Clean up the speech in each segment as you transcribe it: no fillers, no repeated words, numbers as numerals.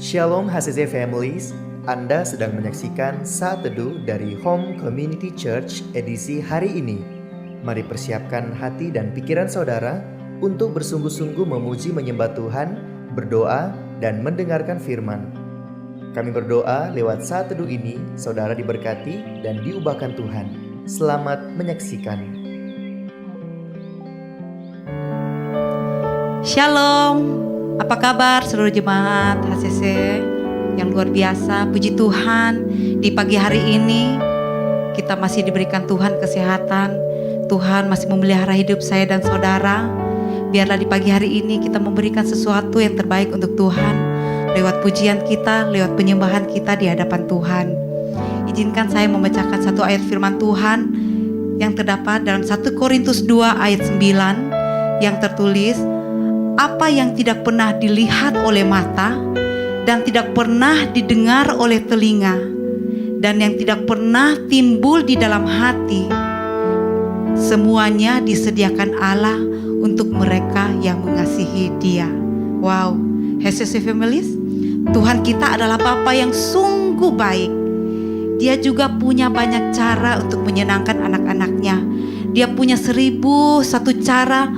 Shalom HCC Families, Anda sedang menyaksikan Saat Teduh dari Home Community Church edisi hari ini. Mari persiapkan hati dan pikiran saudara untuk bersungguh-sungguh memuji menyembah Tuhan, berdoa, dan mendengarkan firman. Kami berdoa lewat Saat Teduh ini, saudara diberkati dan diubahkan Tuhan. Selamat menyaksikan. Shalom. Apa kabar seluruh jemaat HCC yang luar biasa? Puji Tuhan, di pagi hari ini kita masih diberikan Tuhan kesehatan. Tuhan masih memelihara hidup saya dan saudara. Biarlah di pagi hari ini kita memberikan sesuatu yang terbaik untuk Tuhan, lewat pujian kita, lewat penyembahan kita di hadapan Tuhan. Izinkan saya membacakan satu ayat firman Tuhan yang terdapat dalam 1 Korintus 2 ayat 9 yang tertulis, apa yang tidak pernah dilihat oleh mata dan tidak pernah didengar oleh telinga dan yang tidak pernah timbul di dalam hati, semuanya disediakan Allah untuk mereka yang mengasihi Dia. Wow, HCC Families, Tuhan kita adalah Bapa yang sungguh baik. Dia juga punya banyak cara untuk menyenangkan anak-anaknya. Dia punya 1001 cara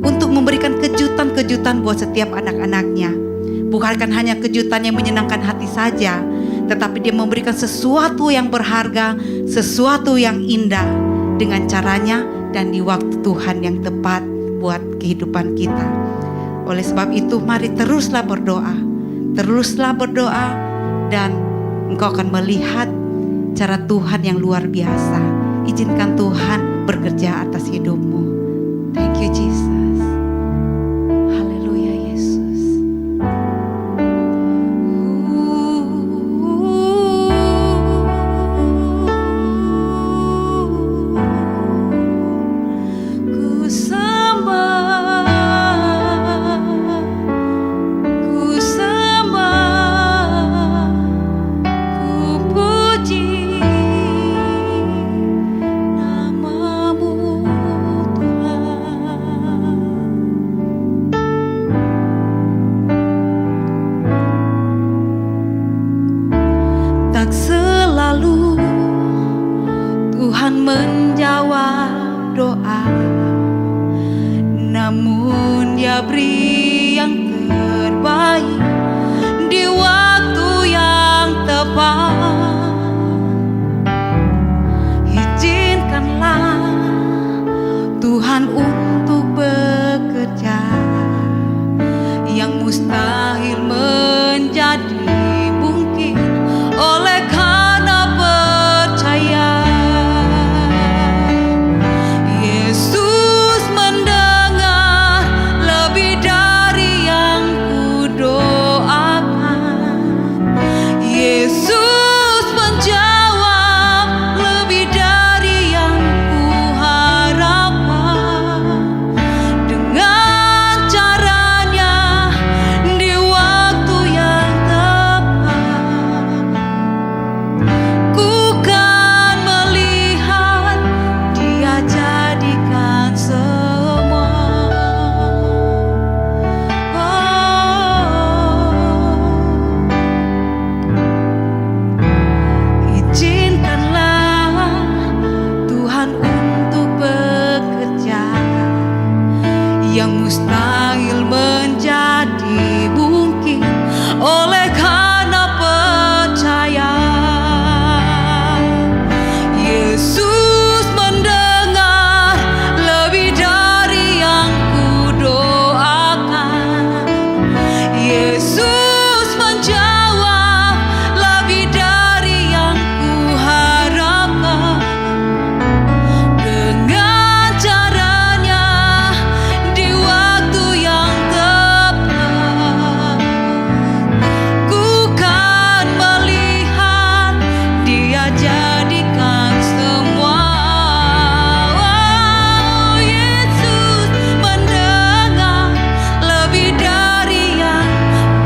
untuk memberikan kejutan-kejutan buat setiap anak-anaknya. Bukan hanya kejutan yang menyenangkan hati saja, tetapi dia memberikan sesuatu yang berharga, sesuatu yang indah dengan caranya dan di waktu Tuhan yang tepat buat kehidupan kita. Oleh sebab itu, mari teruslah berdoa dan engkau akan melihat cara Tuhan yang luar biasa. Izinkan Tuhan bekerja atas hidupmu. Thank you Jesus. Menjawab doa, namun Dia beri yang terbaik di waktu yang tepat. Izinkanlah Tuhan untuk bekerja, yang mustahil menjadi mungkin oleh karena percaya. Yang mustahil menjadi mungkin oleh karena percaya. Yesus mendengar lebih dari yang kudoakan. Yesus menjawab lebih dari yang kuharapkan. Dengan caranya di waktu yang tepat, ku kan melihat Dia jadikan semua. Oh, Yesus mendengar lebih dari yang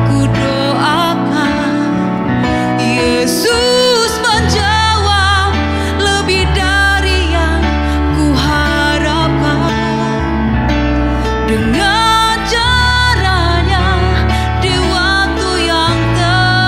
kudoakan. Yesus menjawab lebih dari yang kuharapkan. Dengan caranya di waktu yang tepat.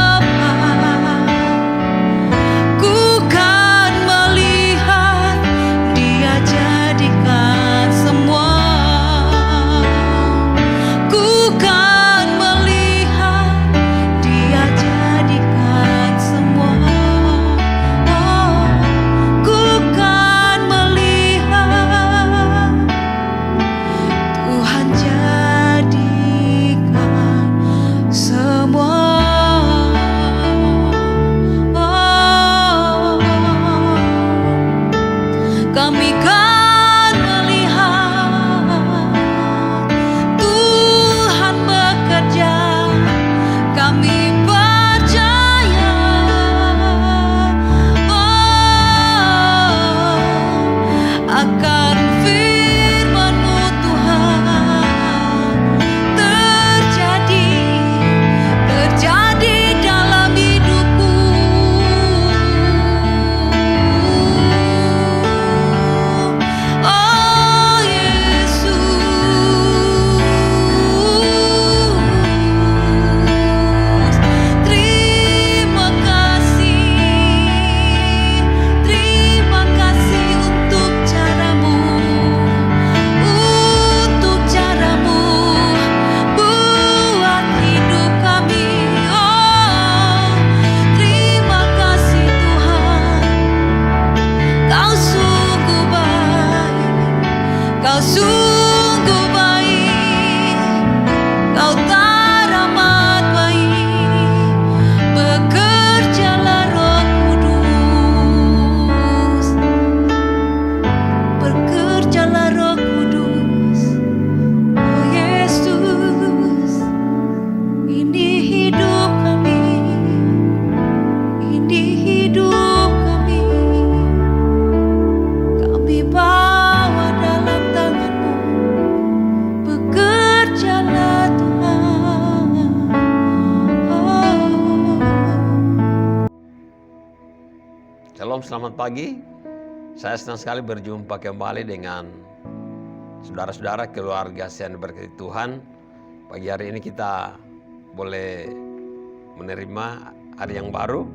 Shalom, selamat pagi. Saya senang sekali berjumpa kembali dengan saudara-saudara keluarga yang diberkati Tuhan. Pagi hari ini kita boleh menerima hari yang baru,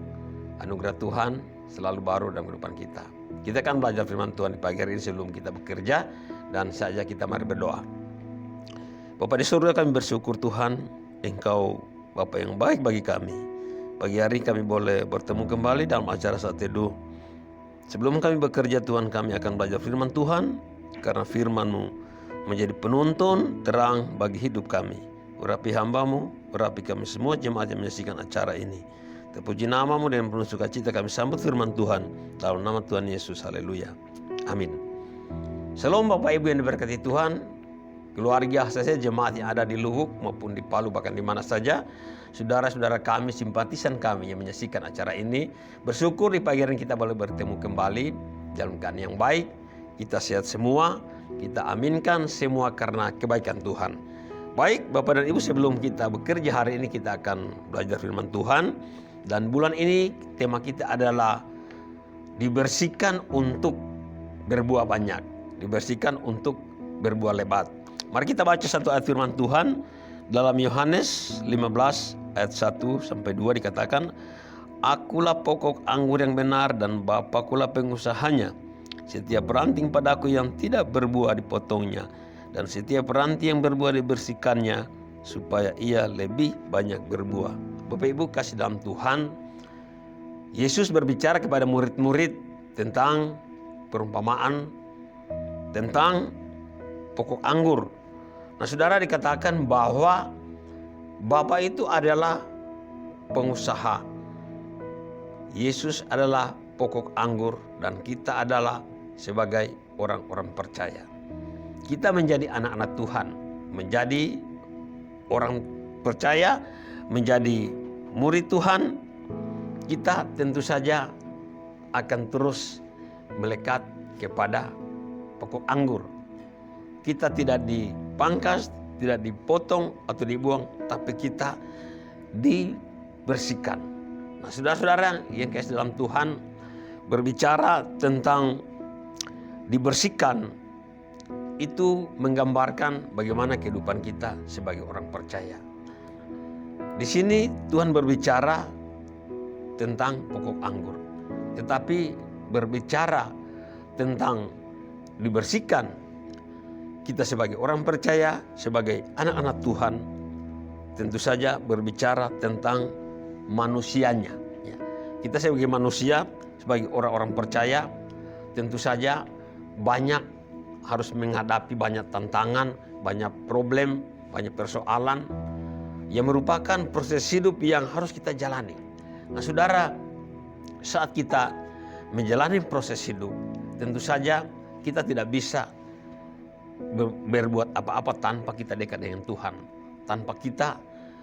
anugerah Tuhan selalu baru dalam kehidupan kita. Kita akan belajar firman Tuhan di pagi hari ini sebelum kita bekerja, dan saja kita mari berdoa. Bapa di surga, kami bersyukur Tuhan, Engkau Bapa yang baik bagi kami. Pagi hari kami boleh bertemu kembali dalam acara Saat Teduh. Sebelum kami bekerja Tuhan, kami akan belajar firman Tuhan, karena firman-Mu menjadi penuntun terang bagi hidup kami. Urapi hamba-Mu, urapi kami semua jemaat yang menyaksikan acara ini. Terpuji nama-Mu, dan penuh sukacita kami sambut firman Tuhan dalam nama Tuhan Yesus. Haleluya. Amin. Shalom Bapak Ibu yang diberkati Tuhan, keluarga saya, jemaat yang ada di Luhuk maupun di Palu, bahkan di mana saja. Saudara-saudara kami, simpatisan kami yang menyaksikan acara ini, bersyukur di pagi hari kita boleh bertemu kembali dalam keadaan yang baik. Kita sehat semua, kita aminkan semua karena kebaikan Tuhan. Baik Bapak dan Ibu, sebelum kita bekerja hari ini, kita akan belajar firman Tuhan. Dan bulan ini tema kita adalah dibersihkan untuk berbuah banyak, dibersihkan untuk berbuah lebat. Mari kita baca satu ayat firman Tuhan. Dalam Yohanes 15 ayat 1 sampai 2 dikatakan, Akulah pokok anggur yang benar dan Bapakulah pengusahanya. Setiap ranting padaku yang tidak berbuah dipotongnya, dan setiap ranting yang berbuah dibersihkannya, supaya ia lebih banyak berbuah. Bapak Ibu kasih dalam Tuhan, Yesus berbicara kepada murid-murid tentang perumpamaan tentang pokok anggur. Nah, saudara, dikatakan bahwa Bapa itu adalah pengusaha. Yesus adalah pokok anggur dan kita adalah sebagai orang-orang percaya. Kita menjadi anak-anak Tuhan, menjadi orang percaya, menjadi murid Tuhan. Kita tentu saja akan terus melekat kepada pokok anggur. Kita tidak dipangkas, tidak dipotong atau dibuang, tapi kita dibersihkan. Nah, saudara-saudara yang kasih dalam Tuhan, berbicara tentang dibersihkan itu menggambarkan bagaimana kehidupan kita sebagai orang percaya. Di sini Tuhan berbicara tentang pokok anggur, tetapi berbicara tentang dibersihkan. Kita sebagai orang percaya, sebagai anak-anak Tuhan, tentu saja berbicara tentang manusianya. Kita sebagai manusia, sebagai orang-orang percaya, tentu saja banyak harus menghadapi banyak tantangan, banyak problem, banyak persoalan yang merupakan proses hidup yang harus kita jalani. Nah, saudara, saat kita menjalani proses hidup, tentu saja kita tidak bisa berbuat apa-apa tanpa kita dekat dengan Tuhan, tanpa kita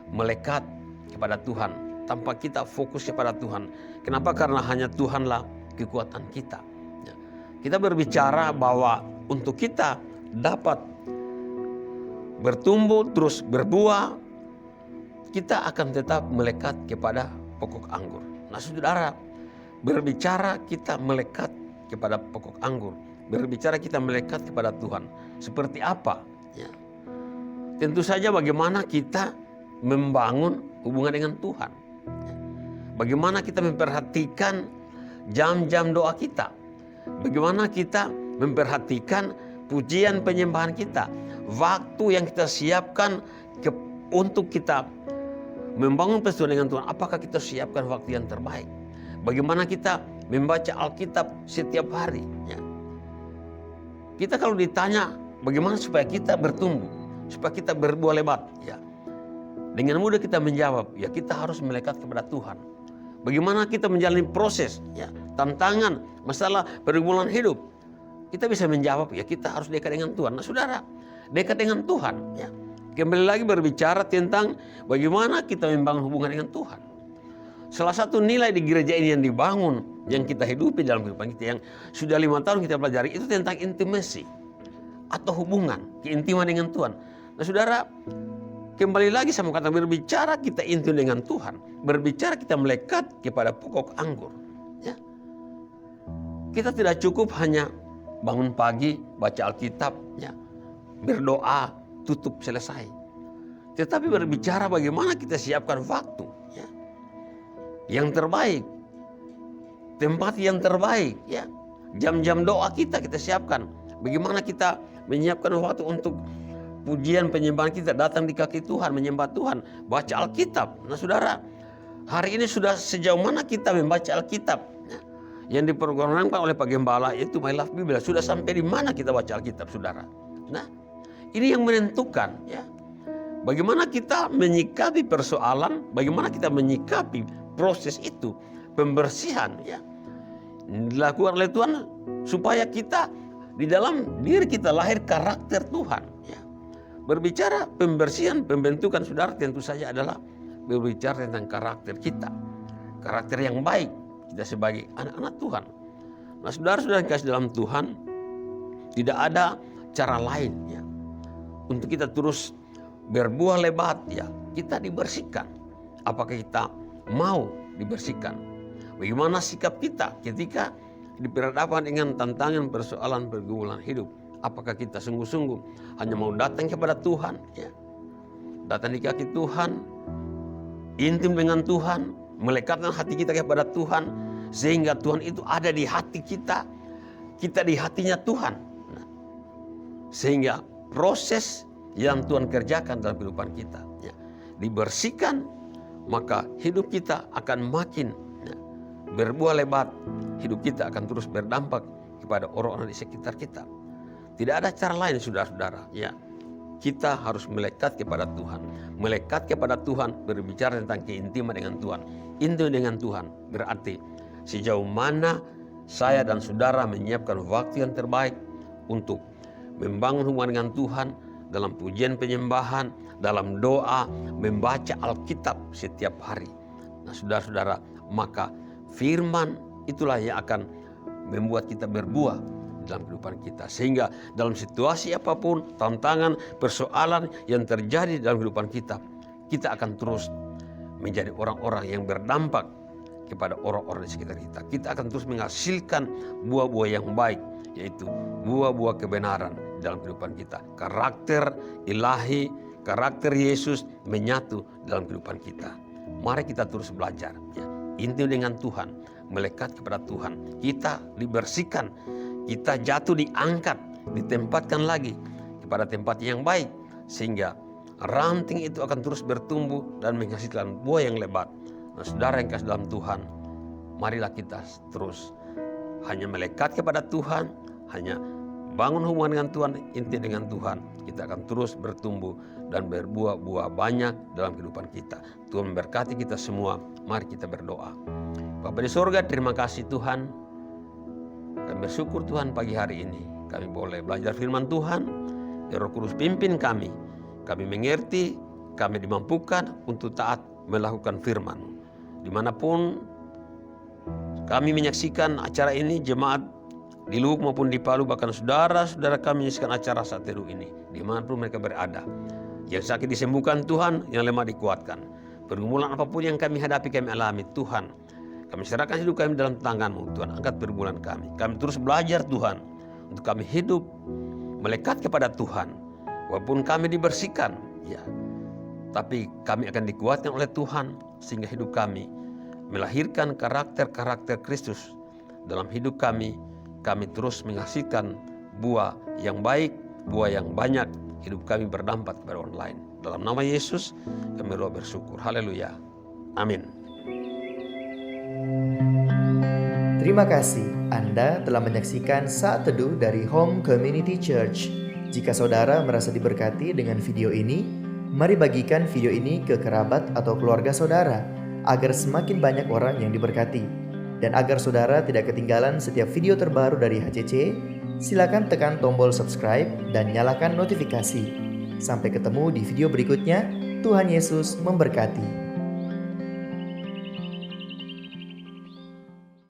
melekat kepada Tuhan, tanpa kita fokus kepada Tuhan. Kenapa? Karena hanya Tuhanlah kekuatan kita. Kita berbicara bahwa untuk kita dapat bertumbuh terus berbuah, kita akan tetap melekat kepada pokok anggur. Nah, saudara, berbicara kita melekat kepada pokok anggur, berbicara kita melekat kepada Tuhan. Seperti apa? Ya. Tentu saja bagaimana kita membangun hubungan dengan Tuhan. Ya. Bagaimana kita memperhatikan jam-jam doa kita. Bagaimana kita memperhatikan pujian penyembahan kita. Waktu yang kita siapkan untuk kita membangun persekutuan dengan Tuhan. Apakah kita siapkan waktu yang terbaik? Bagaimana kita membaca Alkitab setiap hari? Ya. Kita kalau ditanya bagaimana supaya kita bertumbuh, supaya kita berbuah lebat, ya, dengan mudah kita menjawab, ya, kita harus melekat kepada Tuhan. Bagaimana kita menjalani proses, ya, tantangan, masalah pergumulan hidup, kita bisa menjawab, ya, kita harus dekat dengan Tuhan. Nah, saudara, dekat dengan Tuhan, ya, kembali lagi berbicara tentang bagaimana kita membangun hubungan dengan Tuhan. Salah satu nilai di gereja ini yang dibangun, yang kita hidupi dalam kehidupan kita, yang sudah 5 tahun kita pelajari, itu tentang intimacy atau hubungan, keintiman dengan Tuhan. Nah, saudara, kembali lagi sama kata berbicara kita intim dengan Tuhan, berbicara kita melekat kepada pokok anggur. Ya. Kita tidak cukup hanya bangun pagi, baca Alkitab, ya, berdoa, tutup, selesai. Tetapi berbicara bagaimana kita siapkan waktu, ya, yang terbaik, tempat yang terbaik, ya, jam-jam doa kita siapkan. Bagaimana kita menyiapkan waktu untuk pujian penyembahan kita, datang di kaki Tuhan, menyembah Tuhan, baca Alkitab. Nah saudara, hari ini sudah sejauh mana kita membaca Alkitab? Yang diprogramkan oleh Pak Gembala itu My Love Bible, sudah sampai di mana kita baca Alkitab, saudara? Nah, ini yang menentukan, ya, bagaimana kita menyikapi persoalan, bagaimana kita menyikapi proses itu, pembersihan, ya, dilakukan oleh Tuhan supaya kita di dalam diri kita lahir karakter Tuhan, ya. Berbicara pembersihan, pembentukan, saudara, tentu saja adalah berbicara tentang karakter kita, karakter yang baik. Kita sebagai anak-anak Tuhan. Nah saudara-saudara yang kasih dalam Tuhan, tidak ada cara lain, ya, untuk kita terus berbuah lebat, ya, kita dibersihkan. Apakah kita mau dibersihkan? Bagaimana sikap kita ketika diperhadapkan dengan tantangan, persoalan, pergumulan hidup? Apakah kita sungguh-sungguh hanya mau datang kepada Tuhan, ya, datang di kaki Tuhan, intim dengan Tuhan, melekatkan hati kita kepada Tuhan, sehingga Tuhan itu ada di hati kita, kita di hatinya Tuhan. Nah, sehingga proses yang Tuhan kerjakan dalam kehidupan kita, ya, dibersihkan, maka hidup kita akan makin, ya, berbuah lebat. Hidup kita akan terus berdampak kepada orang-orang di sekitar kita. Tidak ada cara lain, saudara-saudara, ya. Kita harus melekat kepada Tuhan. Melekat kepada Tuhan berbicara tentang keintiman dengan Tuhan. Intim dengan Tuhan berarti sejauh mana saya dan saudara menyiapkan waktu yang terbaik untuk membangun hubungan dengan Tuhan dalam pujian penyembahan, dalam doa, membaca Alkitab setiap hari. Nah saudara-saudara, maka firman itulah yang akan membuat kita berbuah dalam kehidupan kita. Sehingga dalam situasi apapun, tantangan, persoalan yang terjadi dalam kehidupan kita, kita akan terus menjadi orang-orang yang berdampak kepada orang-orang di sekitar kita. Kita akan terus menghasilkan buah-buah yang baik, yaitu buah-buah kebenaran dalam kehidupan kita. Karakter ilahi, karakter Yesus menyatu dalam kehidupan kita. Mari kita terus belajar, ya, intim dengan Tuhan, melekat kepada Tuhan. Kita dibersihkan, kita jatuh diangkat, ditempatkan lagi kepada tempat yang baik, sehingga ranting itu akan terus bertumbuh dan menghasilkan buah yang lebat. Nah saudara yang kasih dalam Tuhan, marilah kita terus hanya melekat kepada Tuhan, hanya bangun hubungan dengan Tuhan, inti dengan Tuhan. Kita akan terus bertumbuh dan berbuah-buah banyak dalam kehidupan kita. Tuhan memberkati kita semua. Mari kita berdoa. Bapa di sorga, terima kasih Tuhan. Kami bersyukur Tuhan pagi hari ini kami boleh belajar firman Tuhan. Ya Roh Kudus pimpin kami. Kami mengerti, kami dimampukan untuk taat melakukan firman-Mu. Dimanapun kami menyaksikan acara ini, jemaat di Luwuk maupun di Palu, bahkan saudara-saudara kami menyaksikan acara saat teduh ini, dimanapun mereka berada. Yang sakit disembuhkan Tuhan, yang lemah dikuatkan. Pergumulan apapun yang kami hadapi, kami alami Tuhan. Kami serahkan hidup kami dalam tangan-Mu, Tuhan. Angkat pergumulan kami. Kami terus belajar Tuhan, untuk kami hidup melekat kepada Tuhan. Walaupun kami dibersihkan, ya, tapi kami akan dikuatkan oleh Tuhan, sehingga hidup kami melahirkan karakter-karakter Kristus dalam hidup kami. Kami terus menghasilkan buah yang baik, buah yang banyak. Hidup kami berdampak kepada orang lain. Dalam nama Yesus kami doa bersyukur. Haleluya. Amin. Terima kasih Anda telah menyaksikan Saat Teduh dari Home Community Church. Jika saudara merasa diberkati dengan video ini, mari bagikan video ini ke kerabat atau keluarga saudara, agar semakin banyak orang yang diberkati. Dan agar saudara tidak ketinggalan setiap video terbaru dari HCC, silakan tekan tombol subscribe dan nyalakan notifikasi. Sampai ketemu di video berikutnya. Tuhan Yesus memberkati.